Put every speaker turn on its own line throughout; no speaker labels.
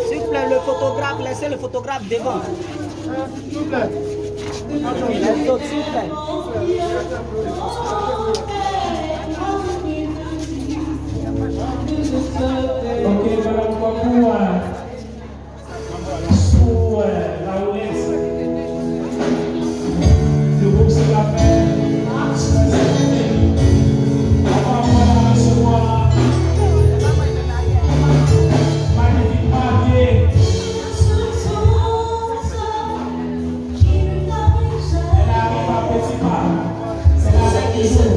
S'il vous plaît, le photographe, laissez le photographe devant. S'il vous plaît. Les autres, s'il vous plaît.
Ok, madame Kwaku, pour la honnête du groupe C'est la fête, on va recevoir magnifique mariée. Elle arrive à petit pas, c'est la fête du jour.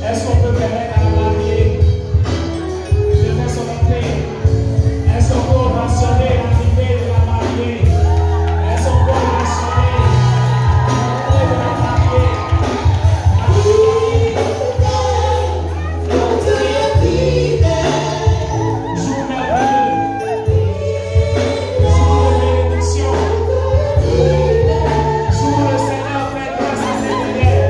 Est-ce qu'on peut permettre à la mariée de faire son entrée? Est-ce qu'on peut mentionner l'arrivée de la mariée? Est-ce qu'on peut mentionner l'arrivée de la mariée? Jour merveilleux, jour de bénédiction, jour le Seigneur fait grâce à ses prières.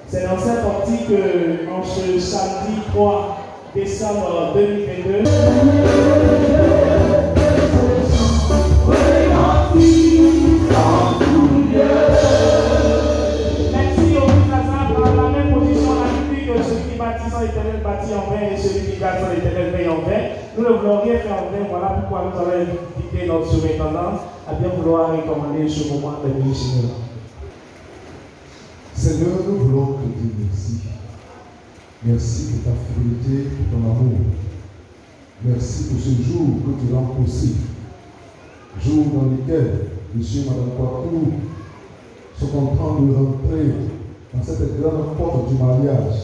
C'est dans cette optique que, en ce samedi 3 décembre 2022, merci au Mutazam dans la même position à la que celui qui bâtit son éternel bâtit en vain et celui qui garde son éternel veille en vain. Nous ne voulons rien faire en vain, voilà pourquoi nous avons invité notre surintendant à bien vouloir recommander ce moment de nuit, Seigneur.
Seigneur, nous voulons te dire merci. Merci pour ta fidélité, pour ton amour. Merci pour ce jour que tu rends possible. Jour dans lequel monsieur et madame Kwaku sont en train de rentrer dans cette grande porte du mariage.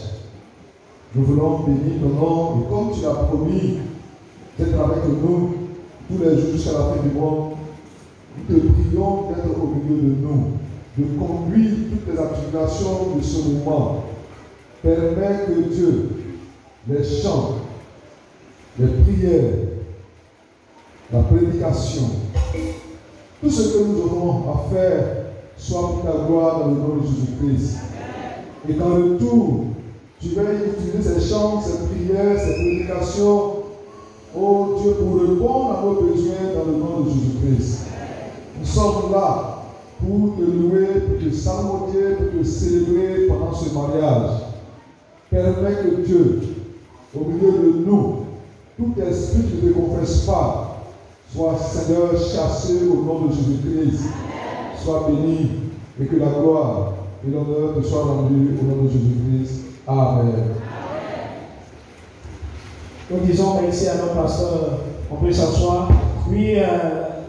Nous voulons bénir ton nom et comme tu l'as promis d'être avec nous tous les jours jusqu'à la fin du monde, nous te prions d'être au milieu de nous, de conduire toutes les activations de ce moment. Permets que Dieu, les chants, les prières, la prédication, tout ce que nous aurons à faire soit pour ta gloire dans le nom de Jésus-Christ. Et qu'en retour, tu veuilles utiliser ces chants, ces prières, ces prédications, oh Dieu, pour répondre à nos besoins dans le nom de Jésus-Christ. Nous sommes là pour te louer, pour te salmodier, pour te célébrer pendant ce mariage. Permets que Dieu, au milieu de nous, tout esprit qui ne te confesse pas, soit Seigneur chassé au nom de Jésus-Christ. Sois béni et que la gloire et l'honneur te soient rendus au nom de Jésus-Christ. Amen.
Nous disons merci à nos pasteurs. On peut s'asseoir. Oui,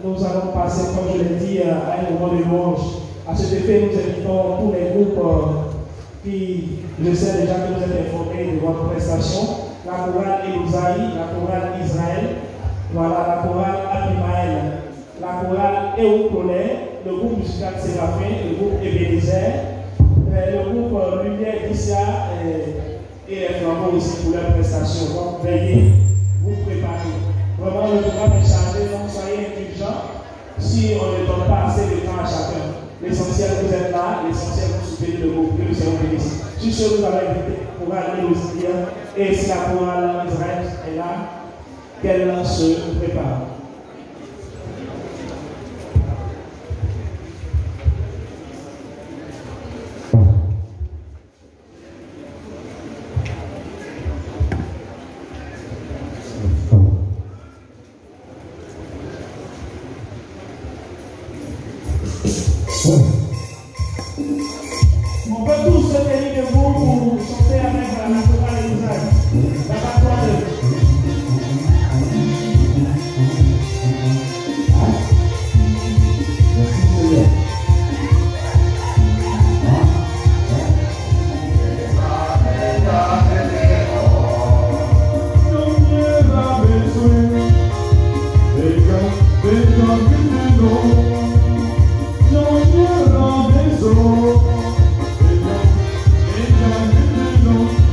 nous allons passer, comme je l'ai dit, à un moment de louange. À cet effet, nous invitons tous les groupes qui, je sais déjà que vous êtes informés de votre prestation. La chorale Elouzaï, la chorale Israël, voilà, la chorale Abimaël, la chorale Eocolé, le groupe musical Séraphin, le groupe Ebenezer, le groupe Lumière d'Issa et les flambeaux aussi pour leur prestation. Donc, veuillez vous préparer. Vraiment, le programme est chargé, donc soyez indulgents si on ne donne pas assez de temps à chacun. L'essentiel, vous êtes là, l'essentiel, vous soutenez le groupe, que nous serons bénis. Sur ce, vous avez invité pour aller aux Israël, et si la chorale Israël est là, qu'elle se prépare. On peut tous se tenir debout pour chanter avec la chorale Israël. La patronne de
Don't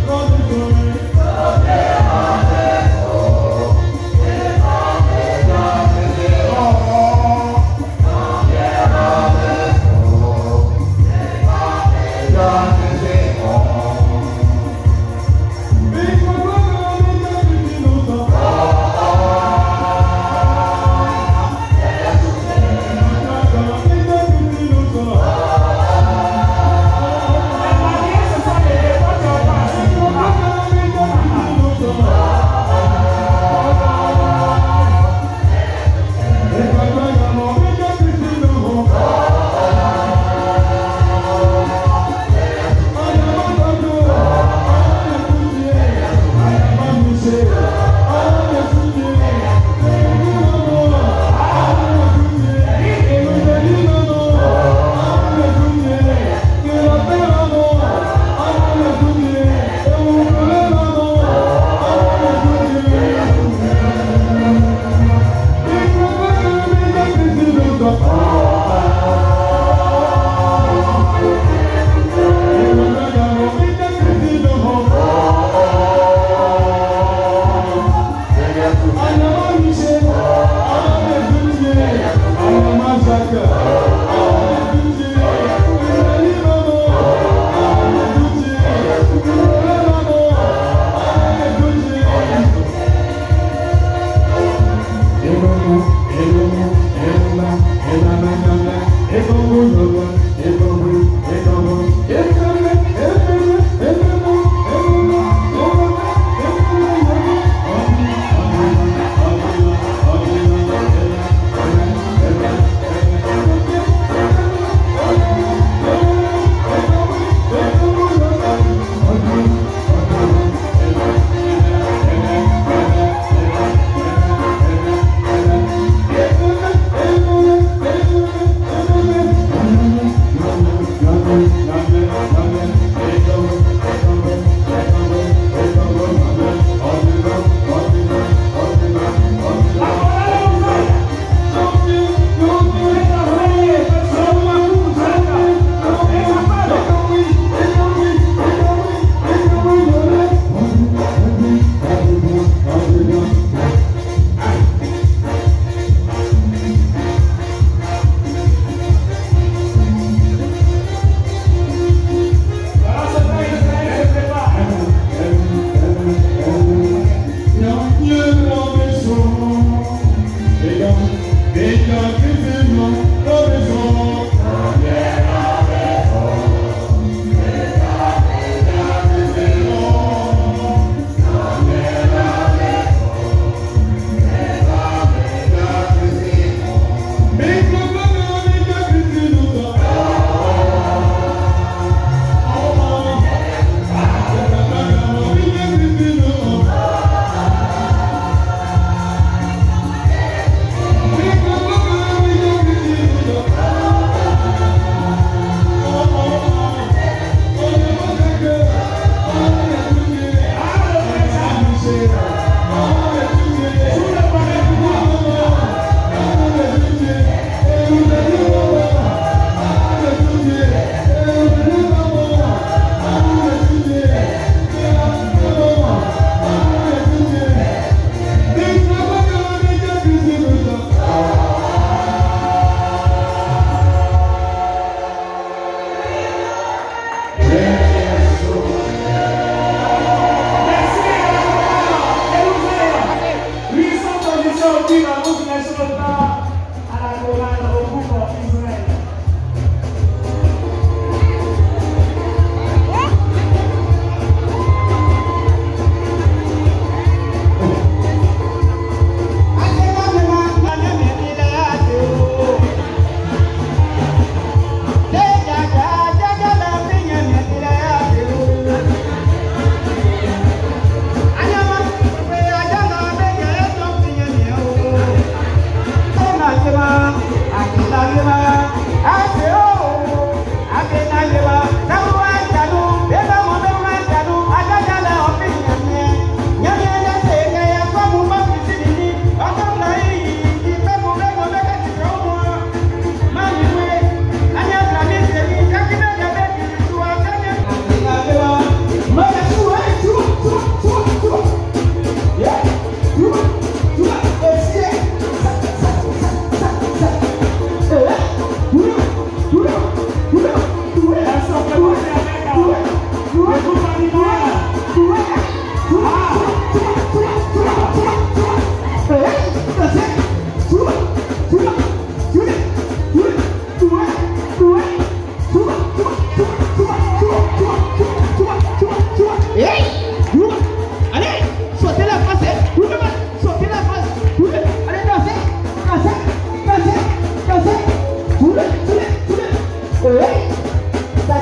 Ça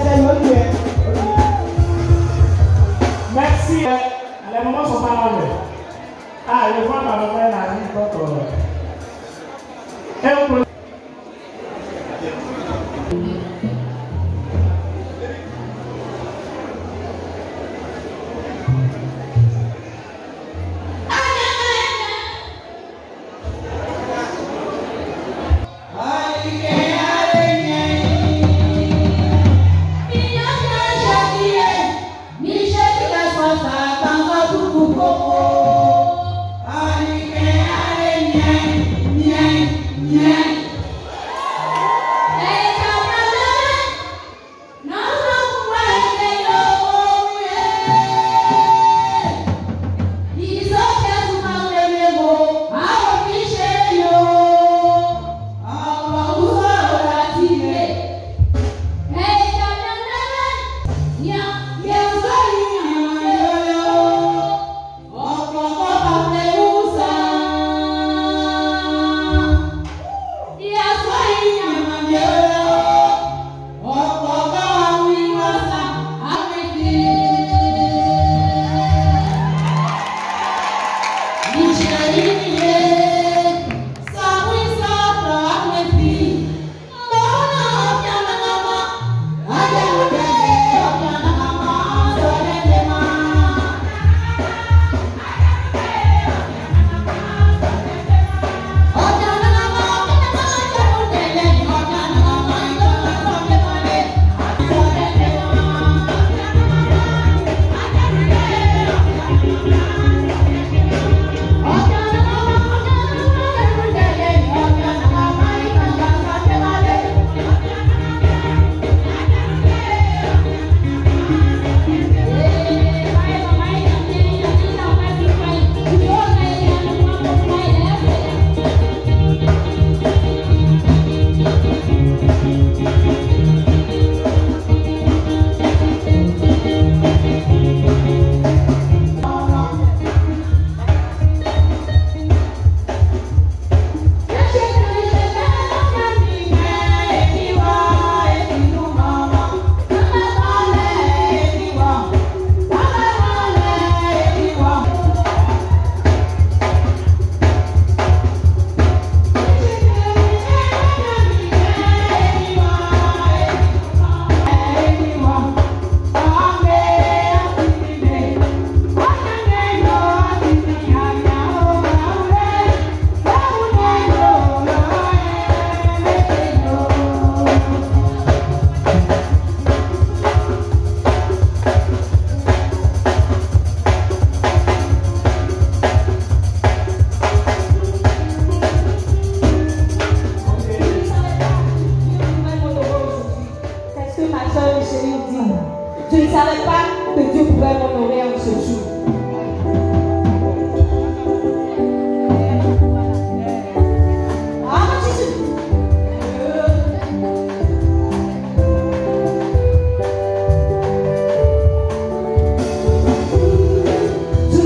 c'est notre bien.
Merci. Les moments sont pas là. Ah, je vois ma maman là.
Je ne savais pas que Dieu pouvait m'honorer en ce jour.
Je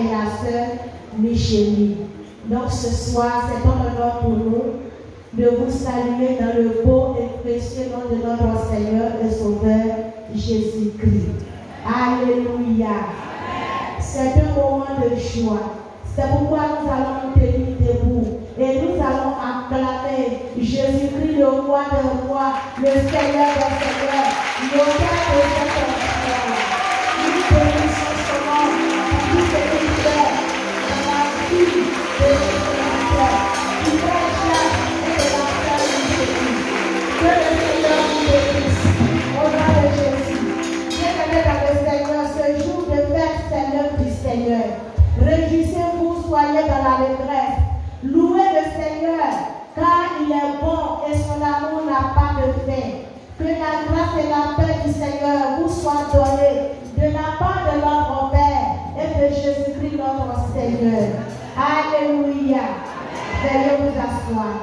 et la sœur Micheline. Donc ce soir, c'est un honneur pour nous de vous saluer dans le beau et précieux nom de notre Seigneur et Sauveur Jésus-Christ. Alléluia. C'est un moment de joie. C'est pourquoi nous allons nous tenir debout et nous allons acclamer Jésus-Christ, le roi des rois, le Seigneur des seigneurs, l'auteur de cette histoire. Nous bénissons son nom pour tout ce qu'il fait dans la vie de Jésus-Christ, du frère Jacques et de la sœur Micheline. Que le Seigneur vous bénisse au nom de Jésus. Bienvenue dans le Seigneur, ce jour de fête, c'est l'œuvre du Seigneur. Réjouissez-vous, soyez dans la détresse. Louez le Seigneur, car il est bon et son amour n'a pas de fin. Que la grâce et la paix du Seigneur vous soient données de la part de notre Père et de Jésus-Christ notre Seigneur. Alléluia. Veuillez vous asseoir.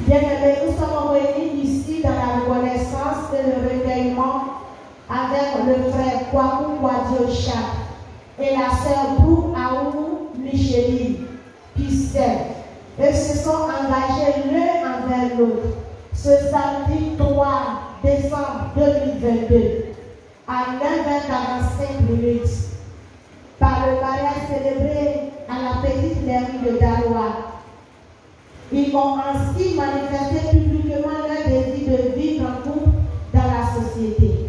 Bien-aimés, nous sommes réunis ici dans la reconnaissance et le recueillement avec le frère Kwaku Kwadiocha et la sœur Brou Aou Micheline Pissel. Ils se sont engagés l'un envers l'autre ce samedi 3 décembre 2022 à 9h45 par le mariage célébré à la petite mairie de Daroua. Ils ont ainsi manifesté publiquement leur désir de vivre en couple dans la société.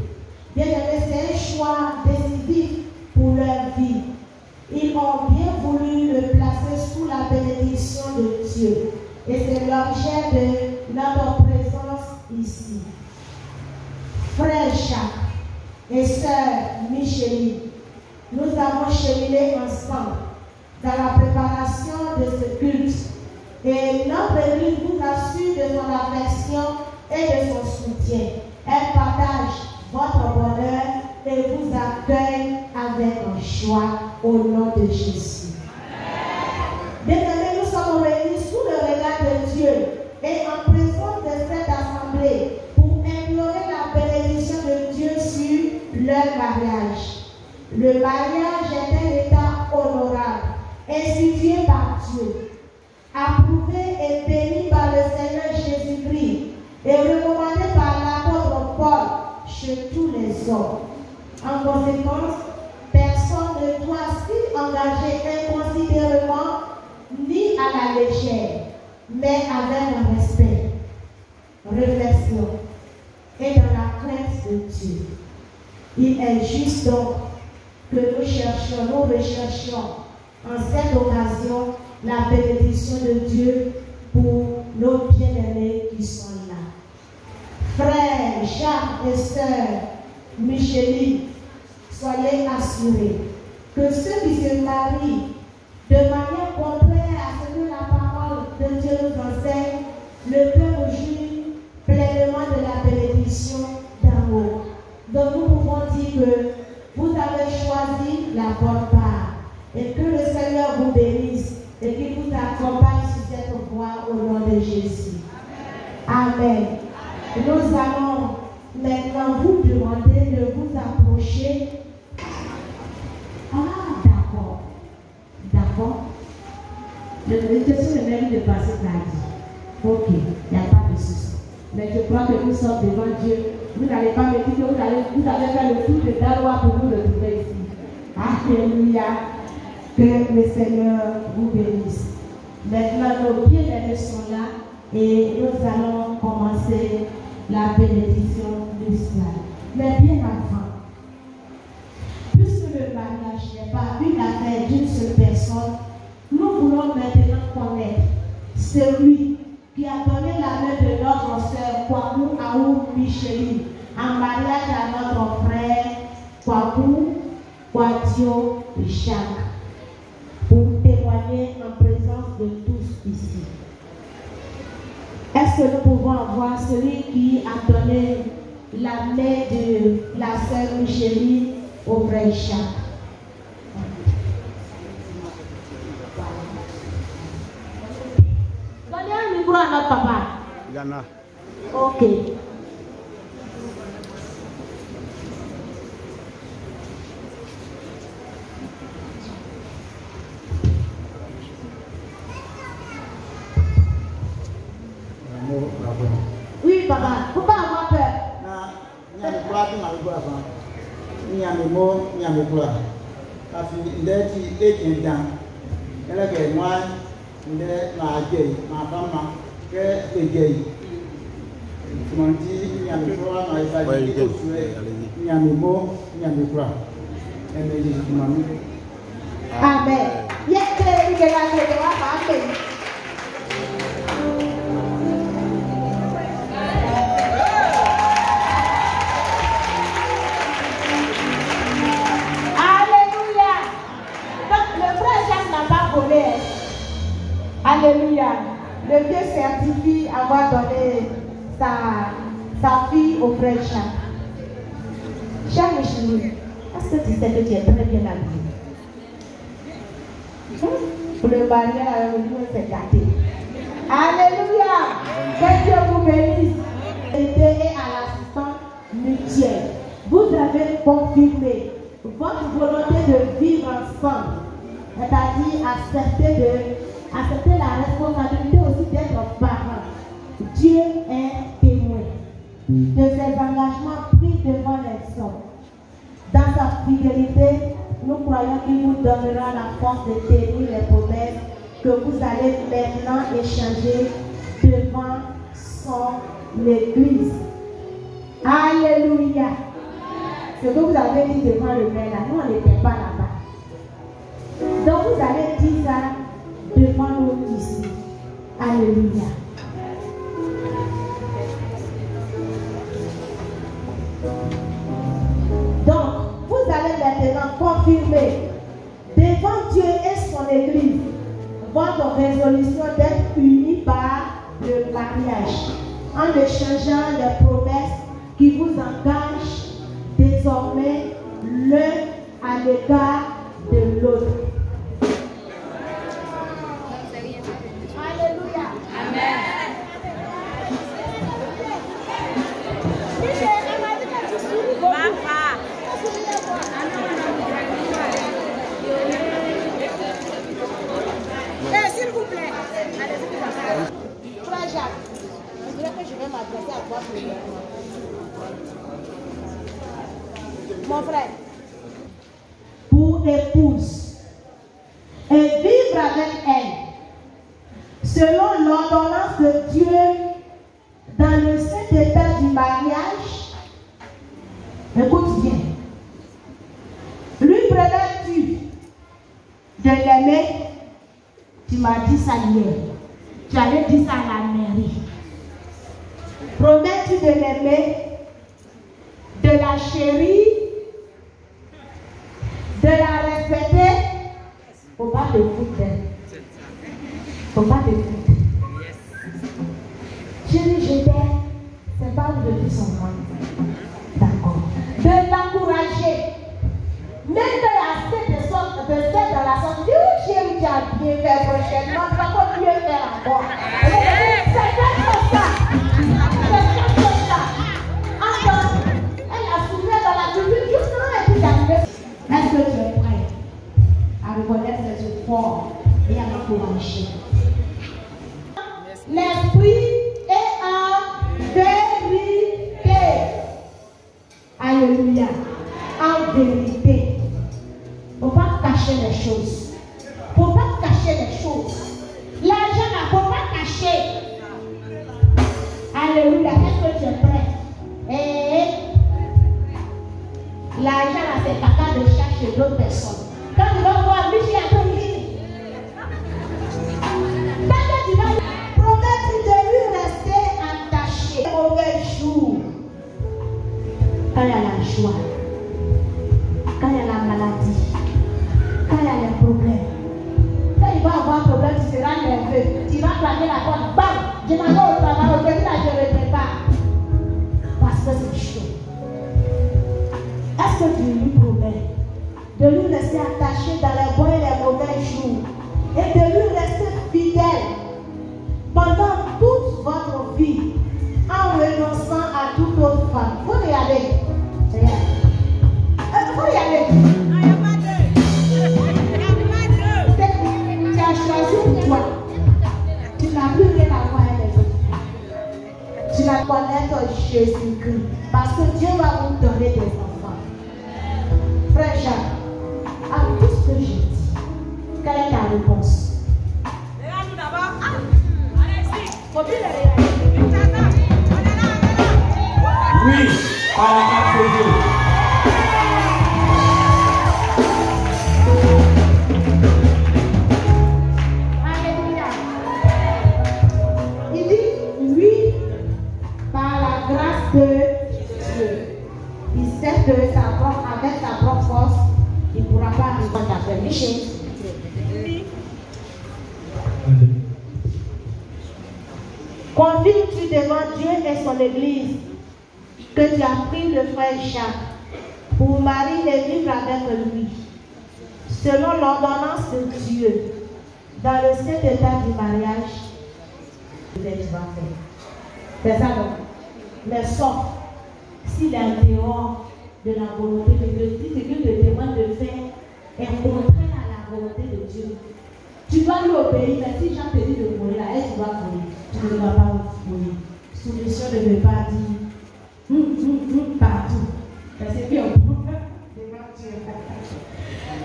Bien aimé, c'est un choix décisif pour leur vie. Ils ont bien voulu le placer sous la bénédiction de Dieu. Et c'est l'objet de notre présence ici. Frère Jacques et sœur Micheline, nous avons cheminé ensemble dans la préparation de ce culte. Et notre Église vous assure de son affection et de son soutien. Elle partage votre bonheur et vous accueille avec joie au nom de Jésus. Bien-aimés, nous sommes réunis sous le regard de Dieu et en présence de cette assemblée pour implorer la bénédiction de Dieu sur leur mariage. Le mariage est un état honorable, institué par Dieu, approuvé et béni par le Seigneur Jésus-Christ et recommandé par l'apôtre Paul chez tous les hommes. En conséquence, personne ne doit s'y engager inconsidérément ni à la légère, mais avec un respect, réflexion et dans la crainte de Dieu. Il est juste donc que nous recherchions en cette occasion la bénédiction de Dieu pour nos bien-aimés qui sont là. Frères Jacques et sœurs Micheline, soyez assurés que ceux qui se marient de manière contraire à ce que la parole de Dieu nous enseigne ne peuvent jouir pleinement de la bénédiction d'en haut. Donc nous pouvons dire que vous avez choisi la bonne part et que le Seigneur vous bénisse et qu'il vous accompagne sur cette voie au nom de Jésus. Amen. Nous allons maintenant vous demander de vous approcher. Ah, d'accord. D'accord. Je suis le mérite de passer par dit. Ok, il n'y a pas de souci. Mais je crois que nous sommes devant Dieu. Vous n'allez pas me dire que vous allez faire le tour de Daroua pour vous retrouver ici. Alléluia. Que le Seigneur vous bénisse. Maintenant, nos bien-aimés sont là et nous allons commencer la bénédiction du ciel. Mais bien avant, puisque le mariage n'est pas une affaire d'une seule personne, nous voulons maintenant connaître celui qui a donné la main de notre sœur Kwaku Aou Micheline en mariage à notre frère Kwaku Kwadiocha pour témoigner en présence de tous ici. Est-ce que nous pouvons avoir celui qui a donné la main de la sœur Micheline au frère Jacques? Donnez un micro à notre papa.
Il y en a.
Ok.
qui m'a vu avant. Il y a mes mots, il y a mes gloires. Parce qu'il est dedans. Elle a gagné moi, il est ma gueule, ma femme, que est gay. Il m'a dit, il y a mes gloires, il y a mes mots, il y a mes gloires. Elle me dit, il m'a mis.
Amen. Il y a que la Amen. Alléluia. Le Dieu certifie avoir donné sa fille au frère Jacques. Jacques Micheline, est-ce que tu sais que tu es très bien habillé? Pour le mariage, c'est gâté. Alléluia. Que Dieu vous bénisse. Et à l'assistance mutuelle. Vous avez confirmé votre volonté de vivre ensemble. C'est-à-dire accepter la responsabilité aussi d'être parent. Dieu est témoin de ses engagements pris devant les hommes. Dans sa fidélité, nous croyons qu'il vous donnera la force de tenir les promesses que vous allez maintenant échanger devant son Église. Alléluia. Ce que vous avez dit devant le maire, là, nous on n'était pas là-bas. Donc vous allez dire ça devant nous ici. Alléluia. Donc, vous allez maintenant confirmer devant Dieu et son Église votre résolution d'être unis par le mariage en échangeant les promesses qui vous engagent désormais l'un à l'égard de l'autre. Alléluia. Amen. S'il vous plaît. Frère Jacques, je dirais que je vais m'adresser à toi premièrement. Mon frère, pour épouse et vivre avec elle, selon l'ordonnance de Dieu, dans le saint état du mariage, écoute bien, lui promets-tu de l'aimer? Tu m'as dit ça hier. Tu avais dit ça à la mairie. Promets-tu de l'aimer, de la chérir, de la respecter? Faut pas te foutre d'elle. Faut pas te foutre. Chérie, je t'aime. C'est pas où je dis son nom. D'accord. De l'encourager. Même quand il y a assez de sorte de faire dans la sorte, dis chérie, tu as bien fait prochainement, tu vas pas mieux faire encore. C'est comme ça. C'est comme ça. Encore, elle a souffert dans la culture justement et puis d'arriver. Est-ce que tu es prêt à reconnaître les efforts et à m'encourager? L'esprit est en vérité. Alléluia. En vérité. Il ne faut pas cacher les choses. Il ne faut pas cacher les choses. L'argent, il ne faut pas cacher. Alléluia. Est-ce que tu es prêt? L'argent, c'est caca de chercher d'autres personnes. Quand tu vas voir, lui, j'ai un peu dit. Quand tu vas promettre de lui rester attaché. Mauvais jour. Quand il y a la joie. Quand il y a la maladie, quand il y a les problèmes, quand il va avoir un problème, tu seras nerveux, tu vas claquer la porte, bam, je m'en vais au travail, aujourd'hui là je ne reviens pas. Parce que c'est chaud. Est-ce que tu lui promets de lui laisser attaché dans les bons et les mauvais jours et de lui rester fidèle pendant toute votre vie en renonçant à toute autre femme? Vous regardez. Faut y aller. Tu as choisi pour toi. Tu n'as plus rien à voir avec les autres. Tu vas connaître Jésus-Christ. Parce que Dieu va vous donner j'ai dit. Quelle est ta réponse?
Oui, par la grâce de Dieu.
Alléluia. Il dit oui, par la grâce de Dieu. Il sait que avec sa propre force, il ne pourra pas répondre à faire péché. Conviens-tu devant Dieu et son Église que tu as pris le frère Jacques pour mari et vivre avec lui, selon l'ordonnance de Dieu, dans le saint état du mariage que tu vas faire. C'est ça donc. Mais sauf s'il est en dehors de la volonté de Dieu, si ce que Dieu te demande de faire est contraire à la volonté de Dieu, tu dois lui obéir, mais si Jean te dit de mourir là, est-ce que tu vas mourir? Tu ne vas pas mourir. Soumission ne veut pas dire partout. C'est bien.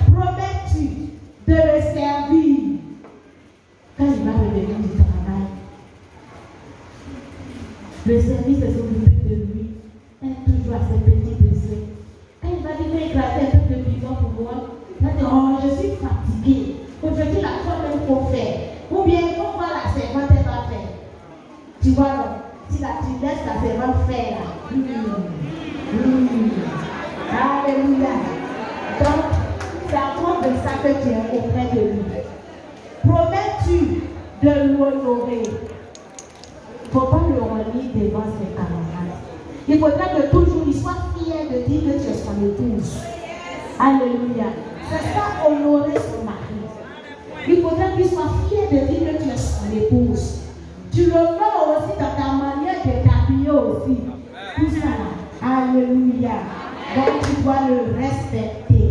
Promets-tu de le servir quand il va revenir du travail? Le service est s'occuper de lui. Être toujours à ses petits besoins. Quand il va dire éclater un peu de bidon pour moi, il va dire, oh, je suis fatigué. Aujourd'hui, la fois même qu'on fait. Ou bien, il faut voir la servante, elle va faire. Tu vois, non? Si tu laisses la servante faire là. Alléluia. Donc, c'est à cause de ça que tu es auprès de lui. Promets-tu de l'honorer? Il ne faut pas le renier devant ses camarades. Il faudra que toujours il soit fier de dire que tu es son épouse. Alléluia. C'est ça, honorer son mari. Il faudra qu'il soit fier de dire que tu es son épouse. Tu le vois aussi dans ta manière de t'habiller aussi. Tout ça là. Alléluia. Donc tu dois le respecter.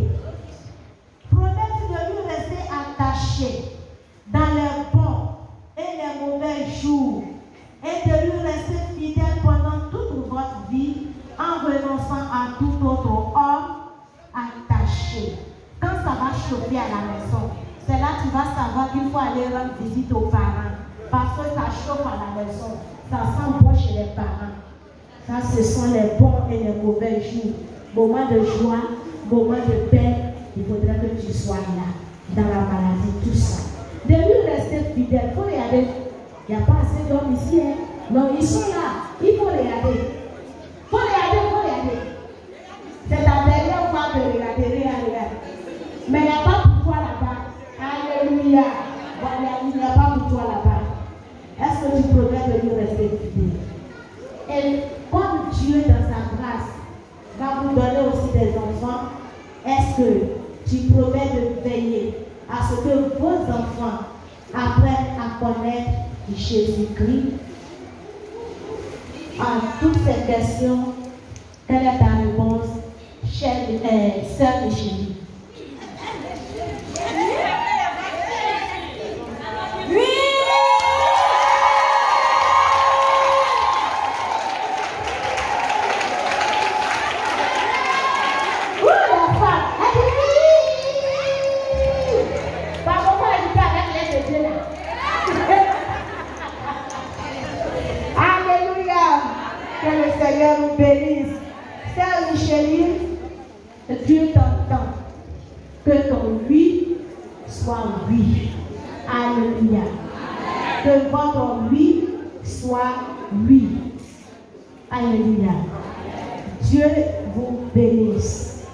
Promets-tu de lui rester attaché dans les bons et les mauvais jours et de lui rester fidèle pendant toute votre vie en renonçant à tout autre homme attaché. Quand ça va chauffer à la maison, c'est là que tu vas savoir qu'il faut aller rendre visite aux parents. Parce que ça chauffe à la maison. Ça sent bon chez les parents. Ça, ce sont les bons et les mauvais jours. Moment de joie, moment de paix. Il faudra que tu sois là. Dans la maladie, tout ça. De lui rester fidèle. Il faut regarder. Il n'y a pas assez d'hommes ici. Hein? Non, ils sont là. Il faut regarder. Il faut regarder. C'est ta dernière fois de regarder. Mais il n'y a pas pour toi là-bas. Alléluia. Voilà, il n'y a pas pour toi là-bas. Est-ce que tu promets de lui rester fidèle? Et comme Dieu, dans sa grâce, va vous donner aussi des enfants, est-ce que tu promets de veiller à ce que vos enfants apprennent à connaître Jésus-Christ? À toutes ces questions, quelle est ta réponse, sœur Micheline? Seigneur nous bénisse. Sœur Micheline, Dieu t'entend. Que ton oui soit oui. Alléluia. Que votre oui soit oui. Alléluia. Dieu vous bénisse.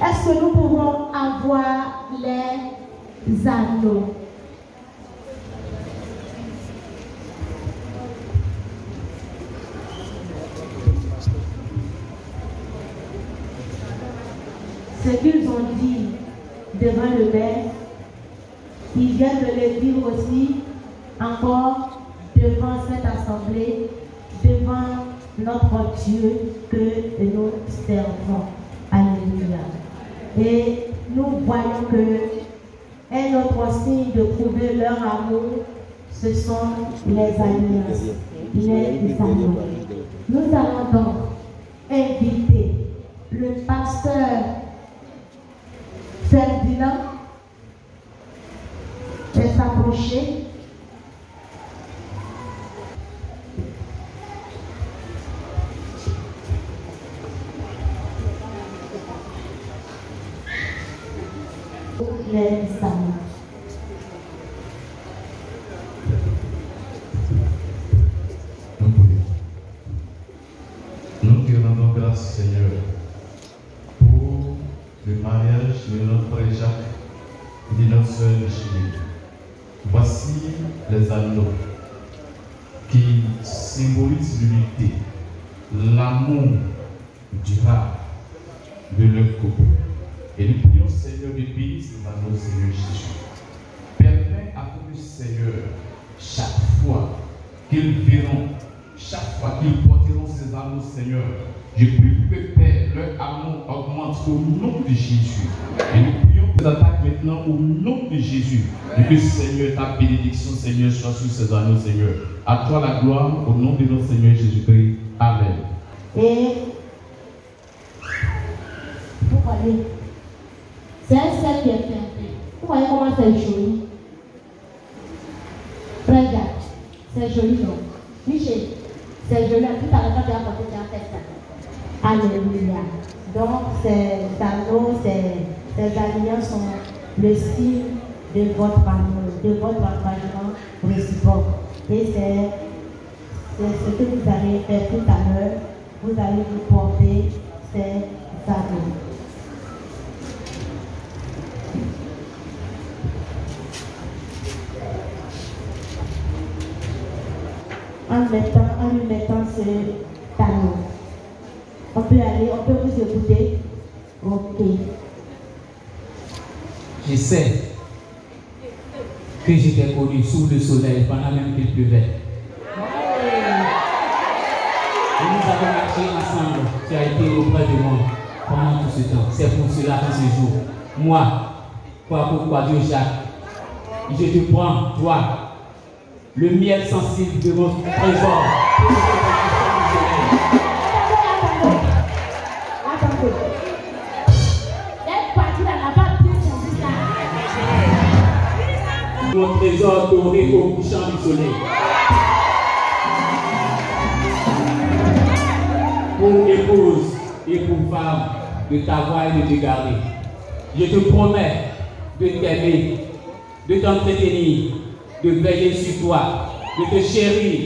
Est-ce que nous pouvons avoir les anneaux? Ce qu'ils ont dit devant le Père, ils viennent de le dire aussi encore devant cette assemblée, devant notre Dieu que nous servons. Alléluia. Et nous voyons que un autre signe de prouver leur amour, ce sont les alliances, les anneaux. Nous allons donc inviter le pasteur Frère approcher. Les Islamiques.
Nous prions. Nous te rendons grâce, Seigneur, pour le mariage de notre frère Jacques et de notre soeur Micheline. Voici les anneaux qui symbolisent l'unité, l'amour durable de leur couple. Et nous prions, Seigneur, de bénir ces anneaux, Seigneur Jésus. Permets à nous, Seigneur, chaque fois qu'ils verront, chaque fois qu'ils porteront ces anneaux, Seigneur, je prie que Père, leur amour augmente au nom de Jésus. Et nous prions que attaque maintenant au nom de Jésus. Et que, Seigneur, ta bénédiction, Seigneur, soit sur ces anneaux, Seigneur. À toi la gloire, au nom de notre Seigneur Jésus-Christ. Amen.
Et vous voyez, c'est un cercle qui est fermé. Vous voyez comment c'est joli. Frère Jacques, c'est joli donc. Michel, c'est joli. Tout à l'heure, quand tu as porté, tu as fait ça. Alléluia. Donc, ces anneaux, ces alliances sont le signe de votre amour, de votre engagement réciproque. Et c'est ce que vous allez faire tout à l'heure. Vous allez vous porter ces anneaux. En lui mettant ce anneau. On peut aller, on peut vous écouter. Ok.
Je sais que j'étais connu sous le soleil pendant même qu'il pleuvait. Et nous avons marché ensemble. Tu as été auprès de moi pendant tout ce temps. C'est pour cela que ce jour, moi, pourquoi Dieu Jacques, je te prends, toi, le miel sensible de mon trésor. Mon trésor doré au couchant du soleil. Pour épouse et pour femme, de t'avoir et de te garder. Je te promets de t'aimer, de t'entretenir, de veiller sur toi, de te chérir,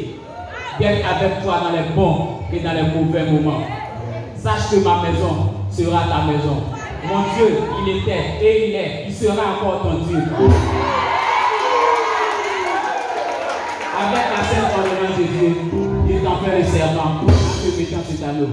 d'être avec toi dans les bons et dans les mauvais moments. Sache que ma maison sera ta maison. Mon Dieu, il était et il est, il sera encore ton Dieu. Avec la sainte ordonnance de Dieu, il t'en fait le serment en te mettant cet anneau.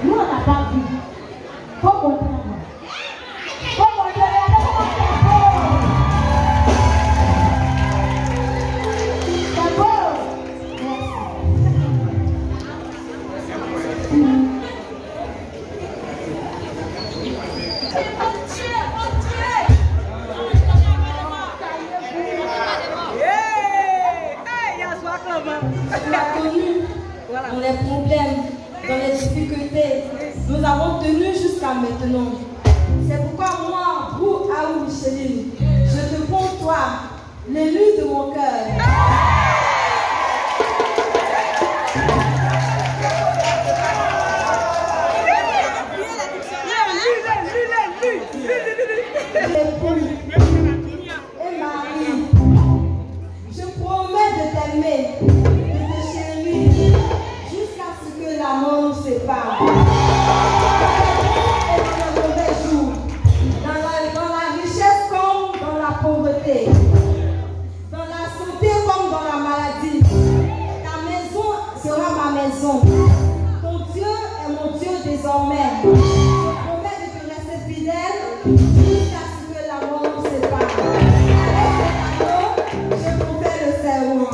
Nous, on n'a pas vu. Faut montrer à moi. Faut montrer à moi comment c'est beau. C'est beau.
Dans les problèmes, dans les difficultés, nous avons tenu jusqu'à maintenant. C'est pourquoi moi, vous, Aou Micheline, je te prends toi, l'élu de mon cœur.
Et Marie, je promets de t'aimer, de te chérir, jusqu'à ce que la mort nous sépare. Et dans le mauvais jour, dans la richesse comme dans la pauvreté, dans la santé comme dans la maladie, ta maison sera ma maison. Ton Dieu est mon Dieu désormais. Je promets de te rester fidèle jusqu'à ce que la mort nous sépare. Avec cet anneau, je vous fais le serment.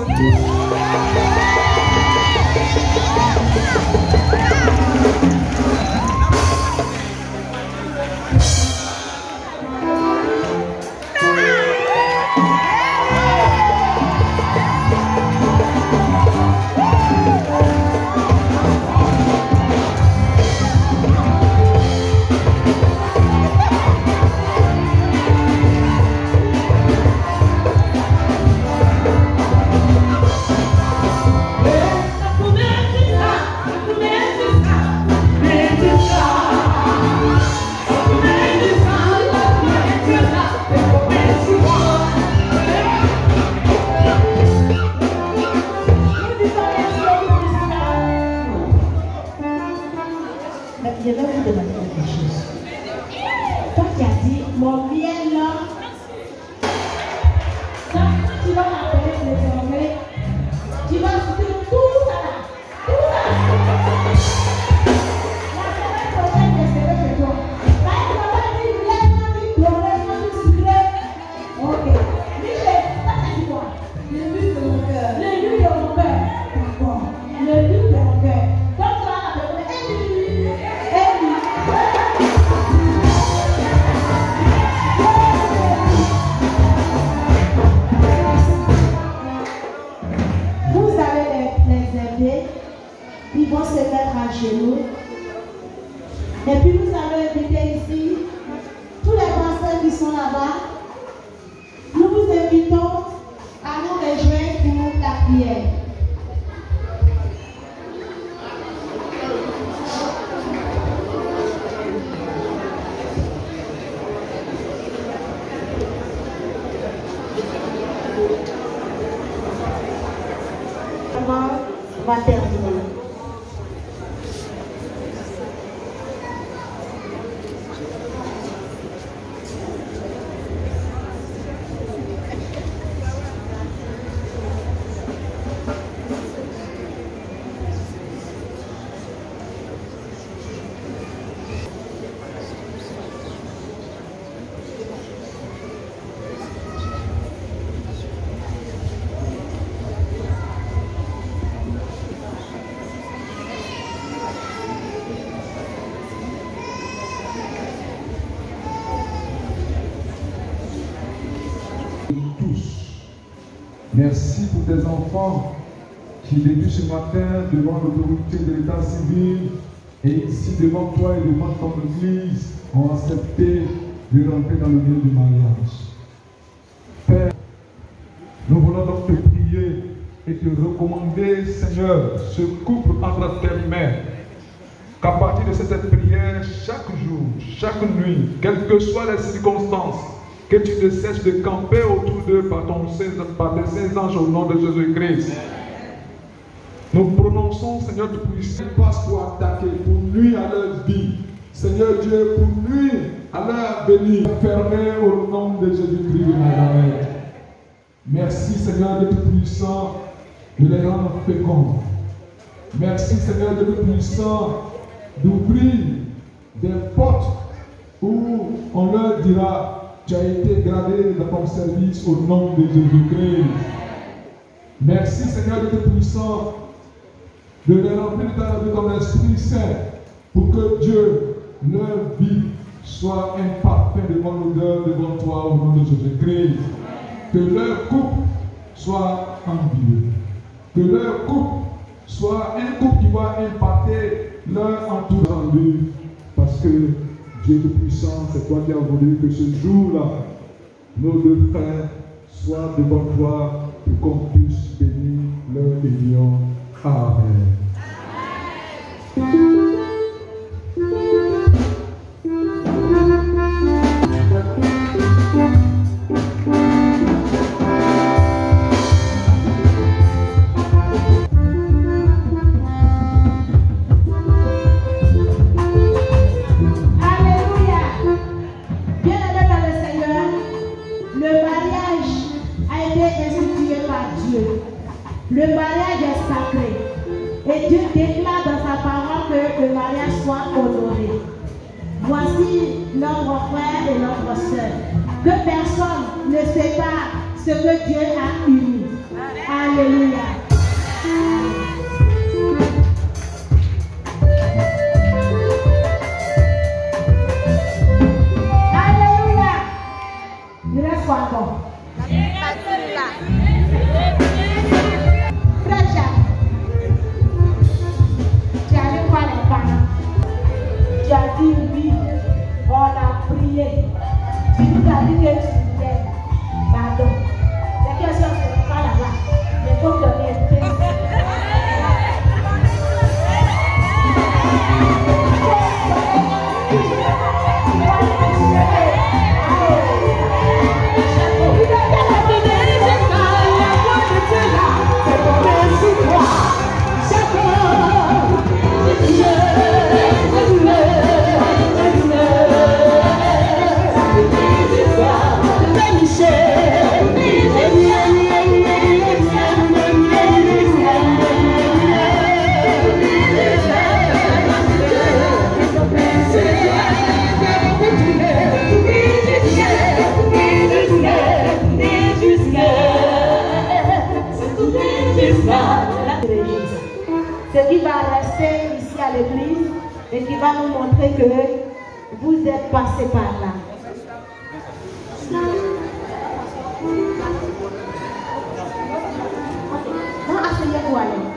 Ils vont se mettre à genoux. Et puis nous allons inviter ici tous les pasteurs qui sont là-bas. Nous vous invitons à nous rejoindre pour la prière. On va terminer.
Merci pour tes enfants qui, depuis ce matin, devant l'autorité de l'état civil et ici devant toi et devant ton église, ont accepté de rentrer dans le lieu du mariage. Père, nous voulons donc te prier et te recommander, Seigneur, ce couple entre tes mains. Qu'à partir de cette prière, chaque jour, chaque nuit, quelles que soient les circonstances, que tu ne cesses de camper autour d'eux par tes saints anges au nom de Jésus-Christ. Nous prononçons, Seigneur, de puissance pour attaquer, pour nuire à leur vie. Seigneur Dieu, pour nuire à leur avenir, fermé au nom de Jésus-Christ de Nazareth. Merci, Seigneur, de Tout-Puissant, de les rendre féconds. Merci, Seigneur, de Tout-Puissant, d'ouvrir des portes où on leur dira: tu as été gradé dans ton service au nom de Jésus-Christ. Merci, Seigneur de Tout-Puissant, de les remplir de ton Esprit Saint pour que Dieu, leur vie, soit un parfum de bonne odeur devant toi au nom de Jésus-Christ. Que leur couple soit envieux. Que leur couple soit un couple qui va impacter leur entourage. Parce que Dieu Tout-Puissant, c'est toi qui as voulu que ce jour-là, nos deux frères soient devant toi pour qu'on puisse bénir leur union. Amen.
Le mariage est sacré et Dieu déclare dans sa parole que le mariage soit honoré. Voici notre frère et notre soeur. Que personne ne sépare ce que Dieu a uni. Alléluia. Alléluia. Il reste quoi encore? Tu as dit oui, on a prié. Tu nous as dit que tu viens. Pardon. Les questions ne sont pas là-bas. Il faut donner un peu. Ce qui va rester ici à l'église et qui va nous montrer que vous êtes passé par là. Non, asseyez-vous alors.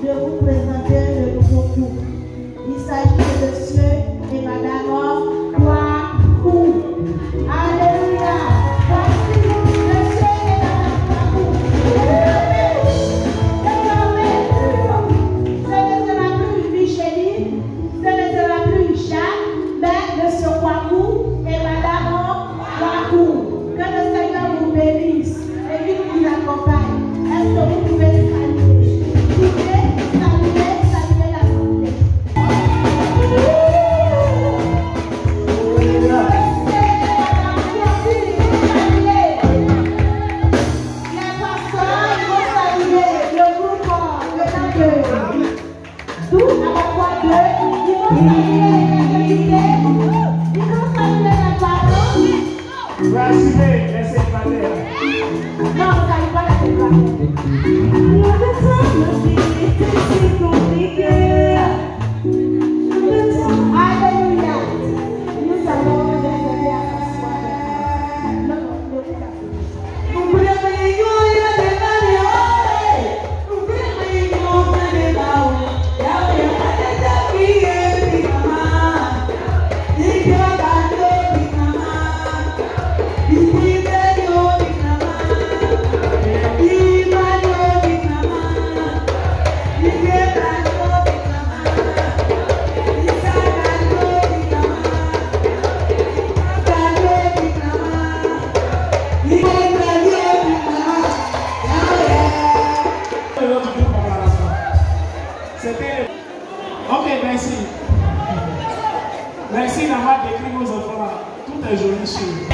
de vous présenter le nouveau couple. Il s'agit de monsieur et madame Kwaku. Alléluia. Voici monsieur et madame Kwaku. Ce ne sera plus Micheline, ce ne sera plus Jacques, mais monsieur Kwaku et madame Kwaku. Que le Seigneur vous bénisse et qu'il vous accompagne. Est-ce que vous pouvez saluer? Saluer l'assemblée. Les pasteurs, ils vont saluer le groupe, le temps de tout, à la fois deux, ils vont saluer les invités, ils vont saluer les parents.
Vous assumez les célibataires.
Non, vous n'allez pas la célibataire. Alléluia. Nous allons les aider à s'asseoir.
Ok, merci. Merci d'avoir décrit vos enfants là. Tout est joli chez vous.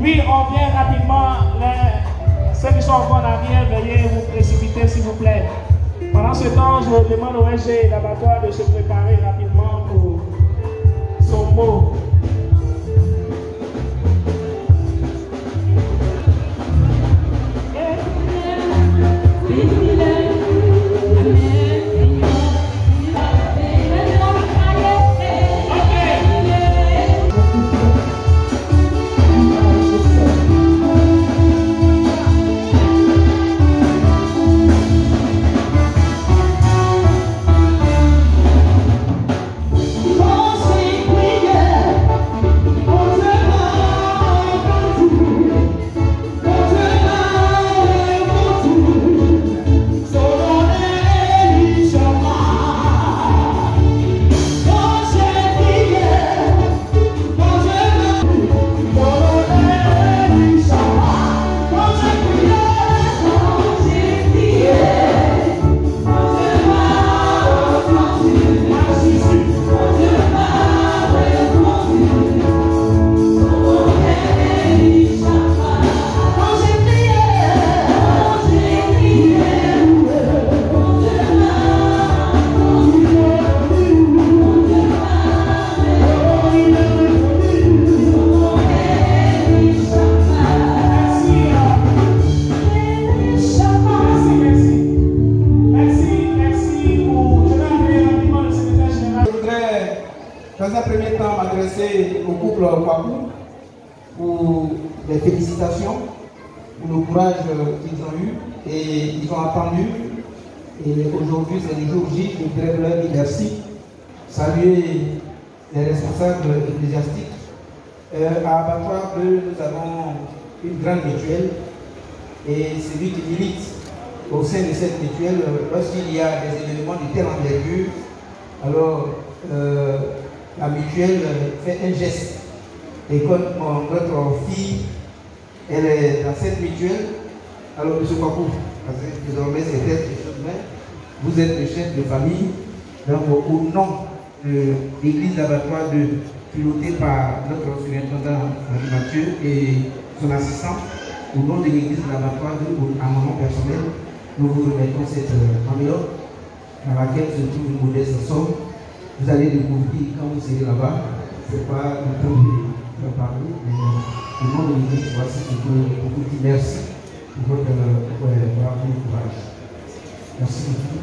Oui, on vient rapidement. Ceux qui sont encore en arrière, veuillez vous précipiter s'il vous plaît. Pendant ce temps, je demande au SG et l'abattoir de se préparer rapidement pour son mot.
Dans un premier temps, m'adresser au couple Kwaku pour les félicitations, pour le courage qu'ils ont eu et ils ont attendu. Et aujourd'hui, c'est le jour J, je voudrais leur dire merci. Saluer les responsables ecclésiastiques. À Abattoir 2, nous avons une grande mutuelle et celui qui milite au sein de cette mutuelle, lorsqu'il y a des événements de telle envergure, alors la mutuelle fait un geste. Et comme notre fille, elle est dans cette mutuelle, alors M. Kwaku, parce que désormais c'est elle qui chose, vous êtes le chef de famille, donc au nom de l'église d'Abattoir 2, piloté par notre surintendant Mathieu et son assistant, au nom de l'église d'Abattoir 2, à mon nom personnel, nous vous remettons cette enveloppe dans laquelle se trouve une modeste somme. Vous allez découvrir quand vous serez là-bas, ce n'est pas le temps de parler, mais au nom de l'église, voici ce que vous dites. Merci pour votre bravo et courage. Merci beaucoup.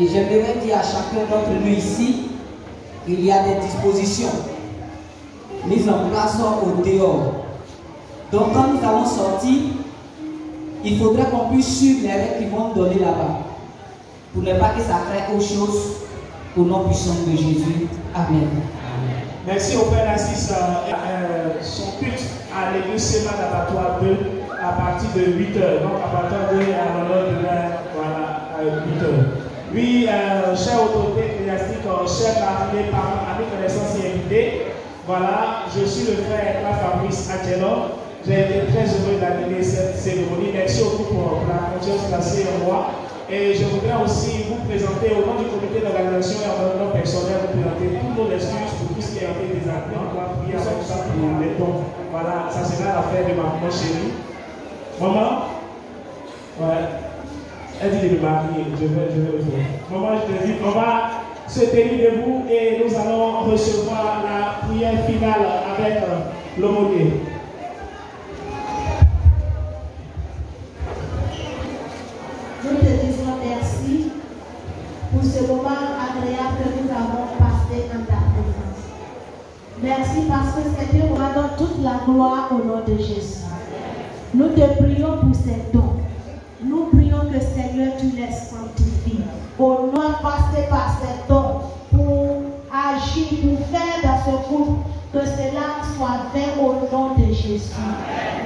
J'aimerais dire à chacun d'entre nous ici, il y a des dispositions mises en place au dehors. Donc quand nous allons sortir, il faudrait qu'on puisse suivre les règles qu'ils vont nous donner là-bas, pour ne pas que ça crée autre chose, au nom puissant de Jésus. Amen.
Merci au Père Narcisse. Son culte à l'église Séma d'Abattoir 2 à partir de 8h. Donc Abattoir 2 à l'honneur de l'air, voilà, à 8h. Oui, chère autorité ecclésiastique, chers mariés, parents, amis, connaissances et invités, voilà, je suis le frère Fabrice Angelo. J'ai été très heureux d'animer cette cérémonie. Merci au groupe pour la confiance placée en moi. Et je voudrais aussi vous présenter au nom du comité d'organisation et en mon nom personnel, vous présenter tous nos excuses pour tout ce qui a été désagréable. On va prier avec ça pour les dons. Voilà, ça sera l'affaire de ma maman chérie. Maman? Ouais. Elle dit de me marier. Je vais le faire. Maman, je te dis, on va se tenir debout et nous allons recevoir la prière finale avec l'aumônier.
Nous te disons merci pour ce moment agréable que nous avons passé en ta présence. Merci parce que Seigneur, nous rendons toute la gloire au nom de Jésus. Nous te prions pour ces dons. Nous prions que Seigneur, tu les sanctifies. Au nom passé par ces dons pour agir, pour faire dans ce groupe, que cela soit fait au nom de Jésus.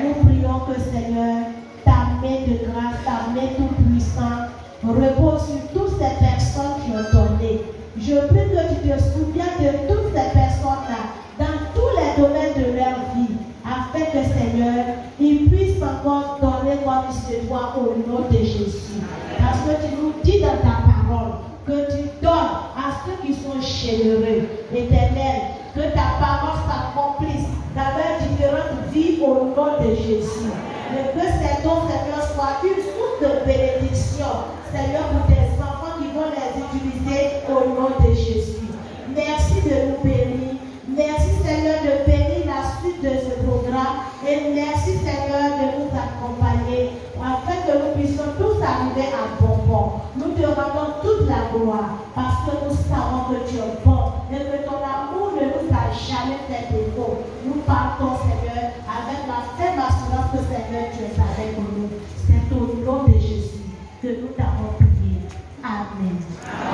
Nous prions que Seigneur, ta main de grâce, ta main tout puissante, repose sur toutes ces personnes qui ont donné. Je prie que tu te souviens de toutes ces personnes-là, dans tous les domaines de leur vie, afin que Seigneur, ils puissent encore donner comme il se doit au nom de Jésus. Parce que tu nous dis dans ta parole que tu donnes à ceux qui sont généreux, Éternel, que ta parole s'accomplisse dans leurs différentes vies au nom de Jésus. Et que ces dons, Seigneur, soient une source de bénédiction, Seigneur, pour tes enfants qui vont les utiliser au nom de Jésus. Merci de nous bénir. Merci, Seigneur, de bénir la suite de ce programme. Et merci, Seigneur, de nous accompagner afin que nous puissions tous arriver à bon port. Nous te rendons toute la gloire parce que nous savons que tu es bon et que ton amour ne nous a jamais fait défaut. Nous partons, Seigneur, avec la ferme assurance que, Seigneur, tu es avec nous. C'est au nom de Jésus que nous t'avons prié. Amen.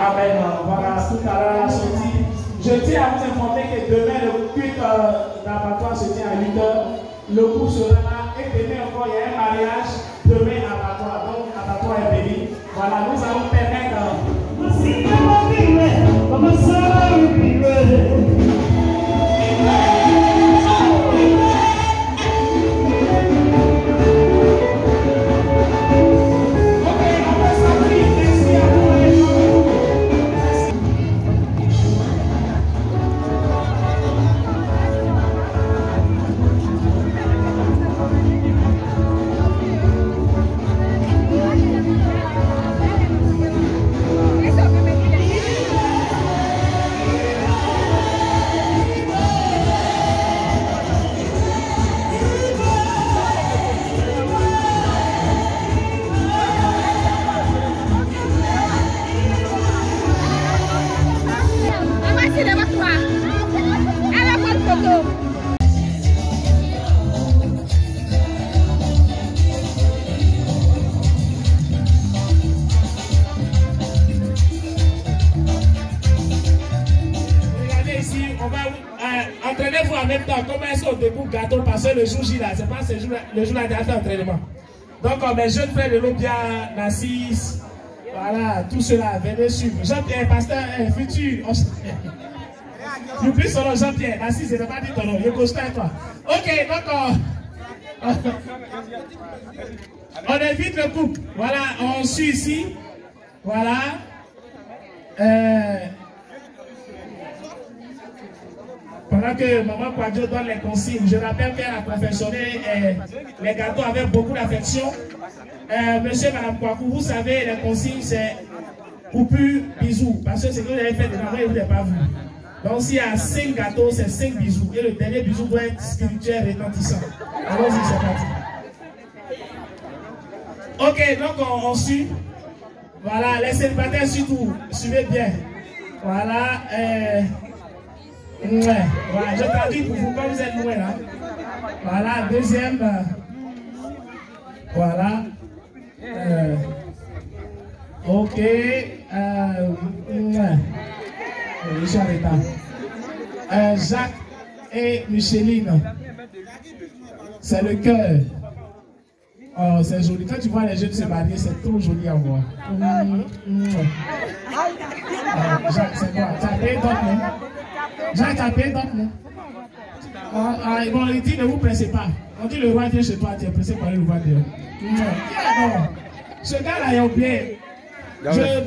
Amen. Voilà, tout à l'heure la sortie. Je tiens à vous informer que demain, le culte d'abattoir se tient à 8h. Le groupe sera là. Et demain encore, il y a un mariage. Demain, abattoir. Donc, abattoir est béni. Voilà, nous allons permettre. Entraînez-vous en même temps. Comment est-ce qu'on découpe gâteau? Parce que le jour J là, c'est pas ce jour, le jour là, il y a fait entraînement. Donc, mes jeunes frères de l'Obia, Nassis, voilà, tout cela, venez suivre. Jean-Pierre, pasteur, futur. J'oublie son nom, Jean-Pierre. Nassis, je n'ai pas dit ton nom. Je constate toi. Ok, donc on invite le couple. Voilà, on suit ici. Voilà. Pendant que Maman Kwadjo donne les consignes, je rappelle qu'elle a confectionné les gâteaux avec beaucoup d'affection. Monsieur et Madame Kwaku, vous savez, les consignes, c'est coupure, bisous. Parce que c'est que vous avez fait des mamans et vous n'avez pas vu. Donc s'il y a 5 gâteaux, c'est 5 bisous. Et le dernier bisou doit être spirituel, retentissant. Allons-y, c'est parti. Ok, donc on suit. Voilà, les célibataires surtout, suivez bien. Voilà. Ouais, voilà, je traduis pour vous quand vous êtes loin là. Voilà, deuxième. Voilà. Ok. Je suis en état. Jacques et Micheline. C'est le cœur. Oh, c'est joli. Quand tu vois les jeunes se marier, c'est trop joli à voir. Jacques, c'est quoi? Tu as payé d'autres, non? Jacques a payé d'autres, non? Bon, il dit ne vous pressez pas. On dit le roi vient chez toi, tu es pressé par le roi dehors. Non. Ce gars-là est oublié.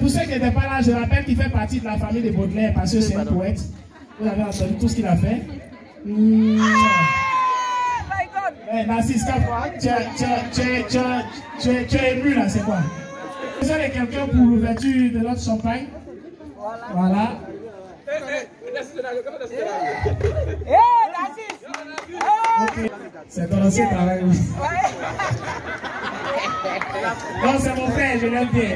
Pour ceux qui n'étaient pas là, je rappelle qu'il fait partie de la famille de Baudelaire parce que c'est un poète. Vous avez entendu tout ce qu'il a fait. Narcisse, tu es ému là, c'est quoi? Vous avez quelqu'un pour l'ouverture de notre champagne? Voilà. Okay. C'est ton ancien travail. Non, c'est mon frère, je l'aime bien.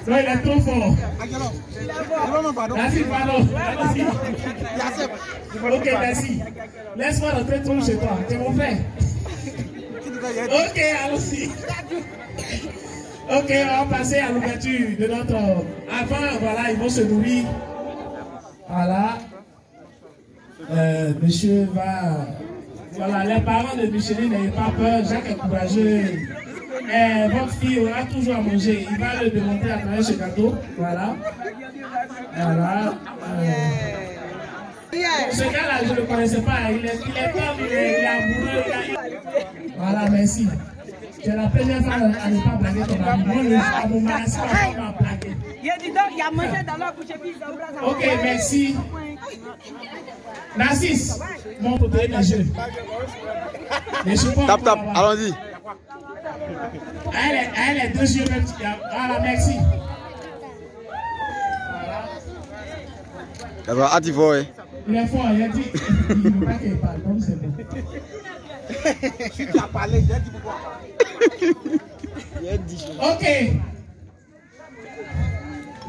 Non, il est trop fort. Merci, pardon. Ok, merci. Laisse-moi rentrer tout chez toi. C'est mon frère. Ok, allons-y. Ok, on va passer à l'ouverture de notre... Avant, voilà, ils vont se nourrir. Voilà. Monsieur va... Voilà, les parents de Micheline, n'ayez pas peur. Jacques est courageux. Votre fille aura toujours à manger. Il va le démontrer à travers ce gâteau. Voilà. Voilà. Ce gars-là, je ne le connaissais pas. Il est comme, il est amoureux. Voilà, merci. C'est la première fois à ne pas blaguer ton ami. Moi, à mon mari, c'est pas à blaguer. Ok, merci. Narcisse, mon côté des jeux.
Tap, tap, allons-y.
Elle est deux yeux même. Voilà, merci.
D'abord, à Tivo, oui.
Il est fort, il a dit. Il ne veut pas qu'il parle, donc c'est bon.
Si tu as parlé, j'ai dit pourquoi.
Ok.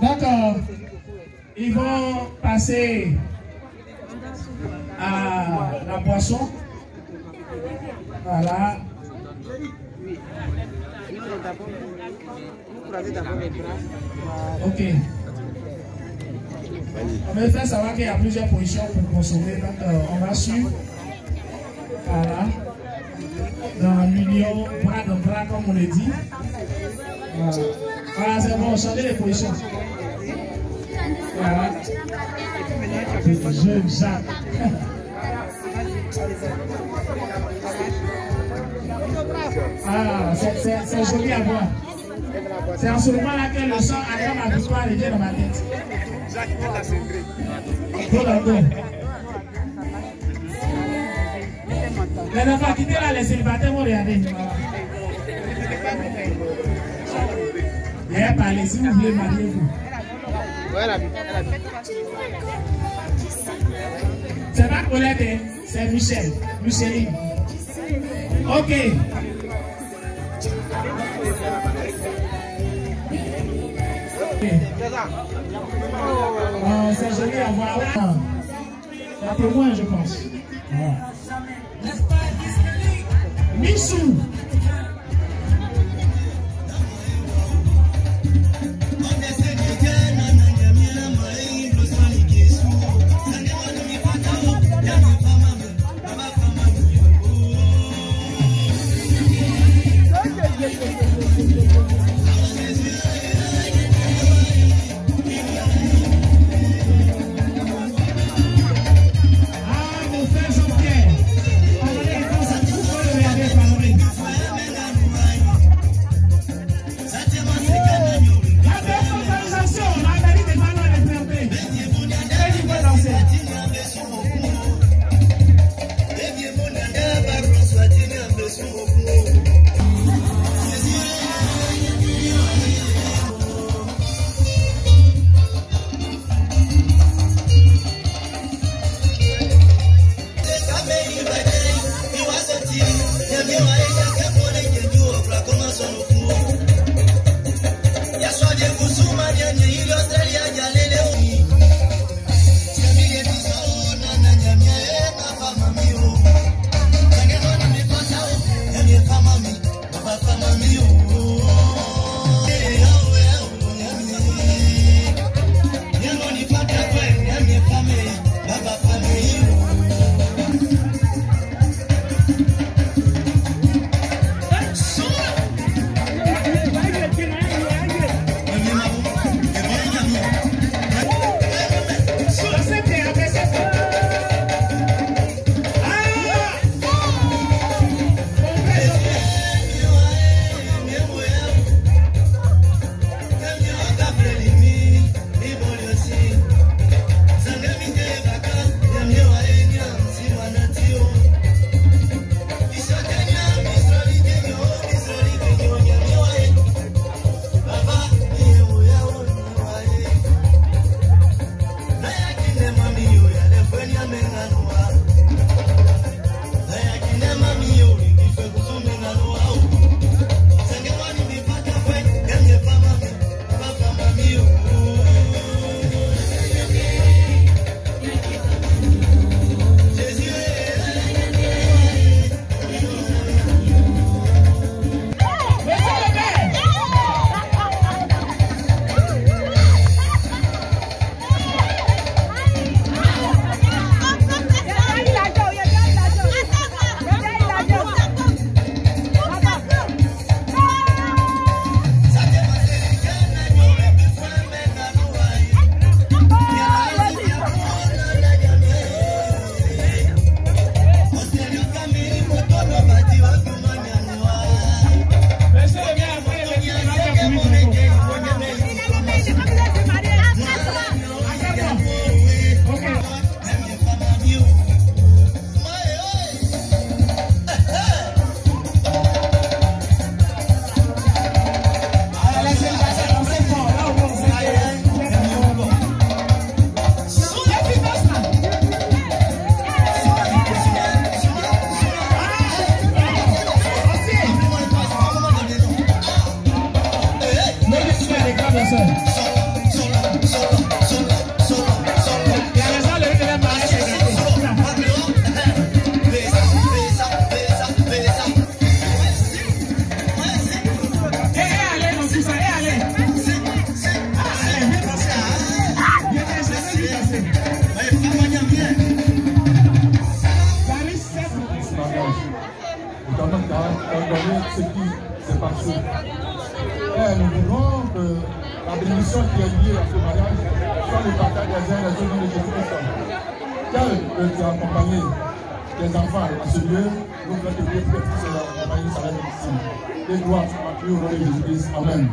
D'accord. Ils vont passer à la boisson. Voilà. Ok. On va faire savoir qu'il y a plusieurs positions pour consommer. Donc, on va suivre. Voilà. Dans l'union, bras dans bras, comme on le dit. Voilà, voilà, c'est bon, changez les positions. Voilà. Jeune Jacques. Ah, c'est joli à voir. C'est en ce moment-là que le sang acclame la victoire et vient dans ma tête. Les enfants, quittez là, les célibataires vont regarder. Et parlez, si vous voulez marier vous. C'est pas Colette, c'est Michel. Micheline. Ok. C'est joli à voir. La témoin, je pense. Michou.
marcher. Et nous voulons que la bénédiction qui est liée à ce mariage soit le partage des uns et des autres de Jésus-Christ. Tel que tu as accompagné tes enfants à ce lieu, nous voulons te prier que tu puisses accompagner sa bénédiction. Et gloire à Dieu au nom de Jésus-Christ. Amen.